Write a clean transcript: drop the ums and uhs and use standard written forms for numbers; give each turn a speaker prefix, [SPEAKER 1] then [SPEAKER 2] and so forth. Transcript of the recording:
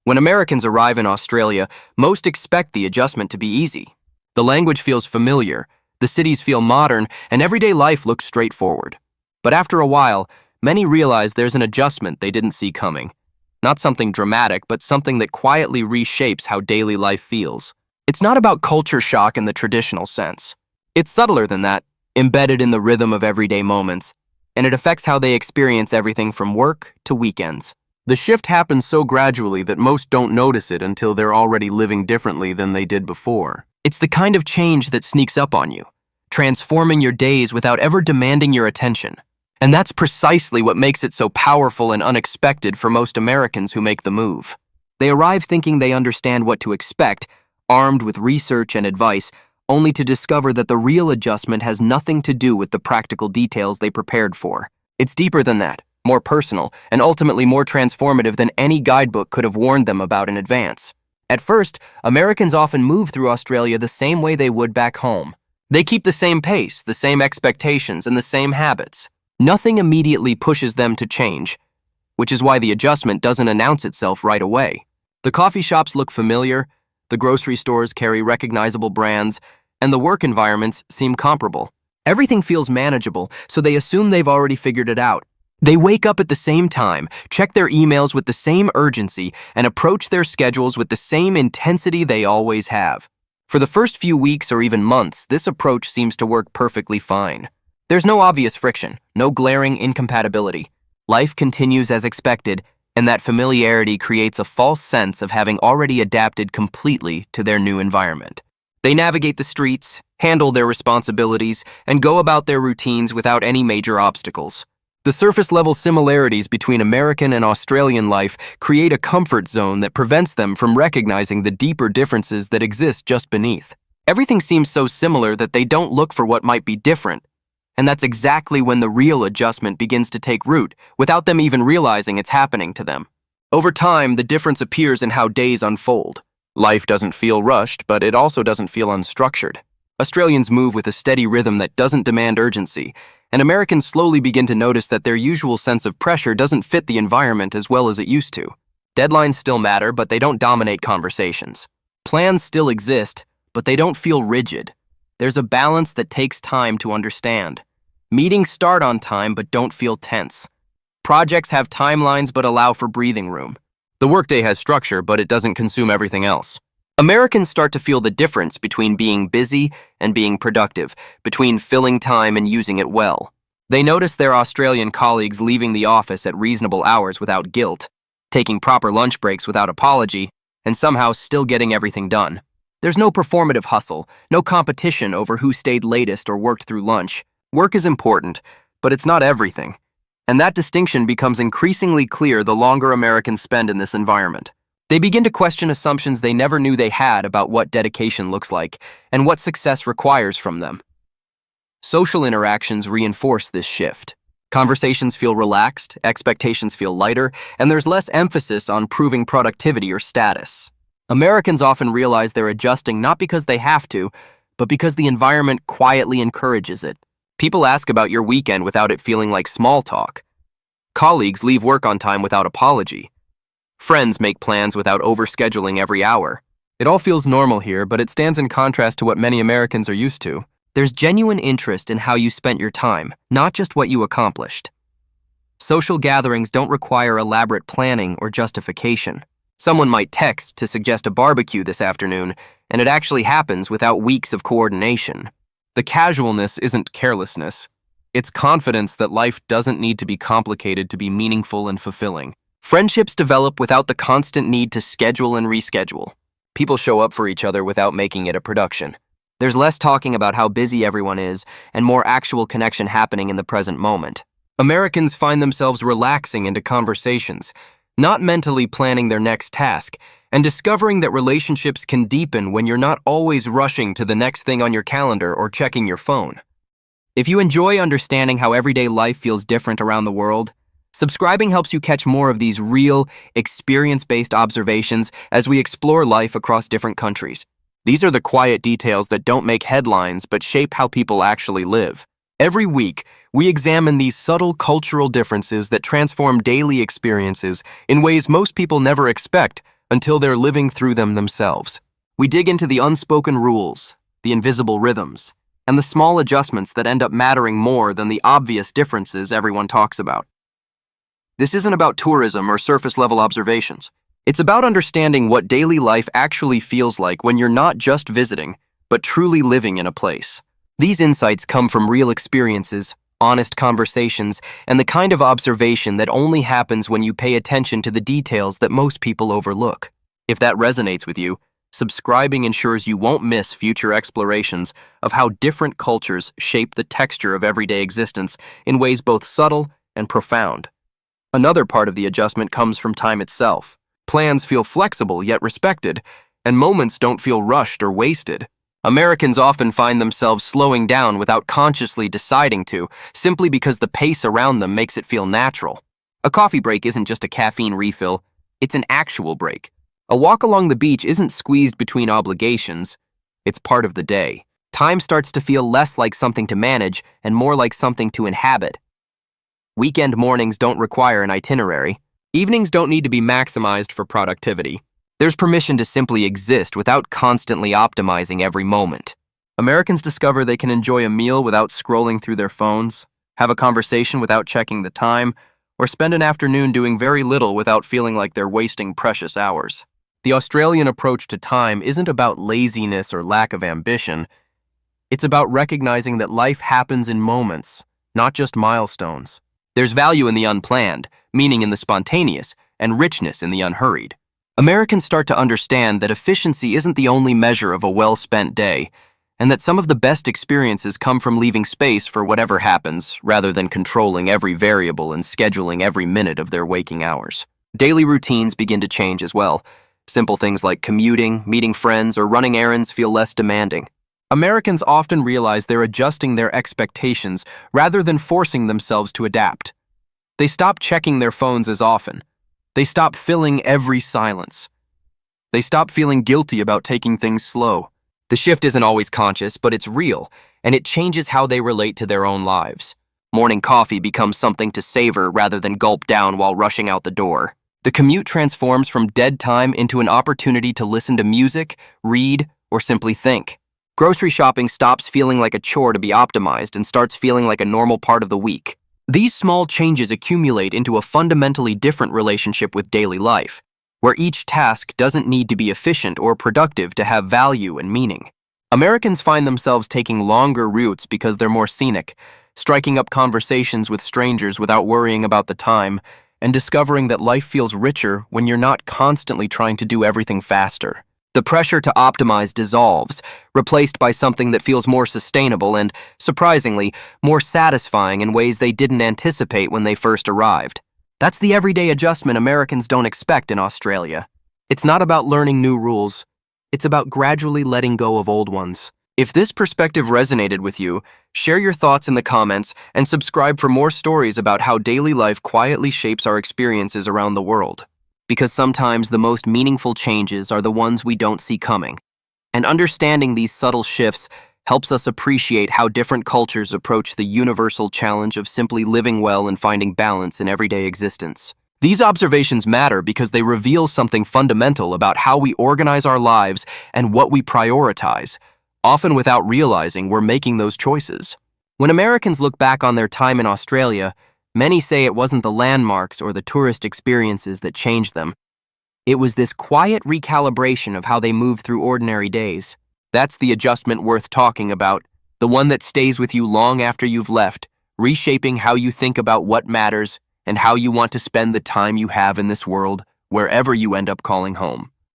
[SPEAKER 1] When Americans arrive in Australia, most expect the adjustment to be easy. The language feels familiar, the cities feel modern, and everyday life looks straightforward. But after a while, many realize there's an adjustment they didn't see coming. Not something dramatic, but something that quietly reshapes how daily life feels. It's not about culture shock in the traditional sense. It's subtler than that, embedded in the rhythm of everyday moments, and it affects how they experience everything from work to weekends. The shift happens so gradually that most don't notice it until they're already living differently than they did before. It's the kind of change that sneaks up on you, transforming your days without ever demanding your attention. And that's precisely what makes it so powerful and unexpected for most Americans who make the move. They arrive thinking they understand what to expect, armed with research and advice, only to discover that the real adjustment has nothing to do with the practical details they prepared for. It's deeper than that, more personal, and ultimately more transformative than any guidebook could have warned them about in advance. At first, Americans often move through Australia the same way they would back home. They keep the same pace, the same expectations, and the same habits. Nothing immediately pushes them to change, which is why the adjustment doesn't announce itself right away. The coffee shops look familiar, the grocery stores carry recognizable brands, and the work environments seem comparable. Everything feels manageable, so they assume they've already figured it out. They wake up at the same time, check their emails with the same urgency, and approach their schedules with the same intensity they always have. For the first few weeks or even months, this approach seems to work perfectly fine. There's no obvious friction, no glaring incompatibility. Life continues as expected, and that familiarity creates a false sense of having already adapted completely to their new environment. They navigate the streets, handle their responsibilities, and go about their routines without any major obstacles. The surface-level similarities between American and Australian life create a comfort zone that prevents them from recognizing the deeper differences that exist just beneath. Everything seems so similar that they don't look for what might be different. And that's exactly when the real adjustment begins to take root, without them even realizing it's happening to them. Over time, the difference appears in how days unfold. Life doesn't feel rushed, but it also doesn't feel unstructured. Australians move with a steady rhythm that doesn't demand urgency, and Americans slowly begin to notice that their usual sense of pressure doesn't fit the environment as well as it used to. Deadlines still matter, but they don't dominate conversations. Plans still exist, but they don't feel rigid. There's a balance that takes time to understand. Meetings start on time but don't feel tense. Projects have timelines but allow for breathing room. The workday has structure, but it doesn't consume everything else. Americans start to feel the difference between being busy and being productive, between filling time and using it well. They notice their Australian colleagues leaving the office at reasonable hours without guilt, taking proper lunch breaks without apology, and somehow still getting everything done. There's no performative hustle, no competition over who stayed latest or worked through lunch. Work is important, but it's not everything. And that distinction becomes increasingly clear the longer Americans spend in this environment. They begin to question assumptions they never knew they had about what dedication looks like and what success requires from them. Social interactions reinforce this shift. Conversations feel relaxed, expectations feel lighter, and there's less emphasis on proving productivity or status. Americans often realize they're adjusting not because they have to, but because the environment quietly encourages it. People ask about your weekend without it feeling like small talk. Colleagues leave work on time without apology. Friends make plans without overscheduling every hour. It all feels normal here, but it stands in contrast to what many Americans are used to. There's genuine interest in how you spent your time, not just what you accomplished. Social gatherings don't require elaborate planning or justification. Someone might text to suggest a barbecue this afternoon, and it actually happens without weeks of coordination. The casualness isn't carelessness. It's confidence that life doesn't need to be complicated to be meaningful and fulfilling. Friendships develop without the constant need to schedule and reschedule. People show up for each other without making it a production. There's less talking about how busy everyone is and more actual connection happening in the present moment. Americans find themselves relaxing into conversations, not mentally planning their next task, and discovering that relationships can deepen when you're not always rushing to the next thing on your calendar or checking your phone. If you enjoy understanding how everyday life feels different around the world, subscribing helps you catch more of these real, experience-based observations as we explore life across different countries. These are the quiet details that don't make headlines but shape how people actually live. Every week, we examine these subtle cultural differences that transform daily experiences in ways most people never expect, until they're living through them themselves. We dig into the unspoken rules, the invisible rhythms, and the small adjustments that end up mattering more than the obvious differences everyone talks about. This isn't about tourism or surface-level observations. It's about understanding what daily life actually feels like when you're not just visiting, but truly living in a place. These insights come from real experiences, honest conversations, and the kind of observation that only happens when you pay attention to the details that most people overlook. If that resonates with you, subscribing ensures you won't miss future explorations of how different cultures shape the texture of everyday existence in ways both subtle and profound. Another part of the adjustment comes from time itself. Plans feel flexible yet respected, and moments don't feel rushed or wasted. Americans often find themselves slowing down without consciously deciding to, simply because the pace around them makes it feel natural. A coffee break isn't just a caffeine refill, it's an actual break. A walk along the beach isn't squeezed between obligations, it's part of the day. Time starts to feel less like something to manage and more like something to inhabit. Weekend mornings don't require an itinerary. Evenings don't need to be maximized for productivity. There's permission to simply exist without constantly optimizing every moment. Americans discover they can enjoy a meal without scrolling through their phones, have a conversation without checking the time, or spend an afternoon doing very little without feeling like they're wasting precious hours. The Australian approach to time isn't about laziness or lack of ambition. It's about recognizing that life happens in moments, not just milestones. There's value in the unplanned, meaning in the spontaneous, and richness in the unhurried. Americans start to understand that efficiency isn't the only measure of a well-spent day, and that some of the best experiences come from leaving space for whatever happens, rather than controlling every variable and scheduling every minute of their waking hours. Daily routines begin to change as well. Simple things like commuting, meeting friends, or running errands feel less demanding. Americans often realize they're adjusting their expectations rather than forcing themselves to adapt. They stop checking their phones as often. They stop filling every silence. They stop feeling guilty about taking things slow. The shift isn't always conscious, but it's real, and it changes how they relate to their own lives. Morning coffee becomes something to savor rather than gulp down while rushing out the door. The commute transforms from dead time into an opportunity to listen to music, read, or simply think. Grocery shopping stops feeling like a chore to be optimized and starts feeling like a normal part of the week. These small changes accumulate into a fundamentally different relationship with daily life, where each task doesn't need to be efficient or productive to have value and meaning. Americans find themselves taking longer routes because they're more scenic, striking up conversations with strangers without worrying about the time, and discovering that life feels richer when you're not constantly trying to do everything faster. The pressure to optimize dissolves, replaced by something that feels more sustainable and, surprisingly, more satisfying in ways they didn't anticipate when they first arrived. That's the everyday adjustment Americans don't expect in Australia. It's not about learning new rules. It's about gradually letting go of old ones. If this perspective resonated with you, share your thoughts in the comments and subscribe for more stories about how daily life quietly shapes our experiences around the world. Because sometimes the most meaningful changes are the ones we don't see coming. And understanding these subtle shifts helps us appreciate how different cultures approach the universal challenge of simply living well and finding balance in everyday existence. These observations matter because they reveal something fundamental about how we organize our lives and what we prioritize, often without realizing we're making those choices. When Americans look back on their time in Australia, many say it wasn't the landmarks or the tourist experiences that changed them. It was this quiet recalibration of how they moved through ordinary days. That's the adjustment worth talking about, the one that stays with you long after you've left, reshaping how you think about what matters and how you want to spend the time you have in this world, wherever you end up calling home.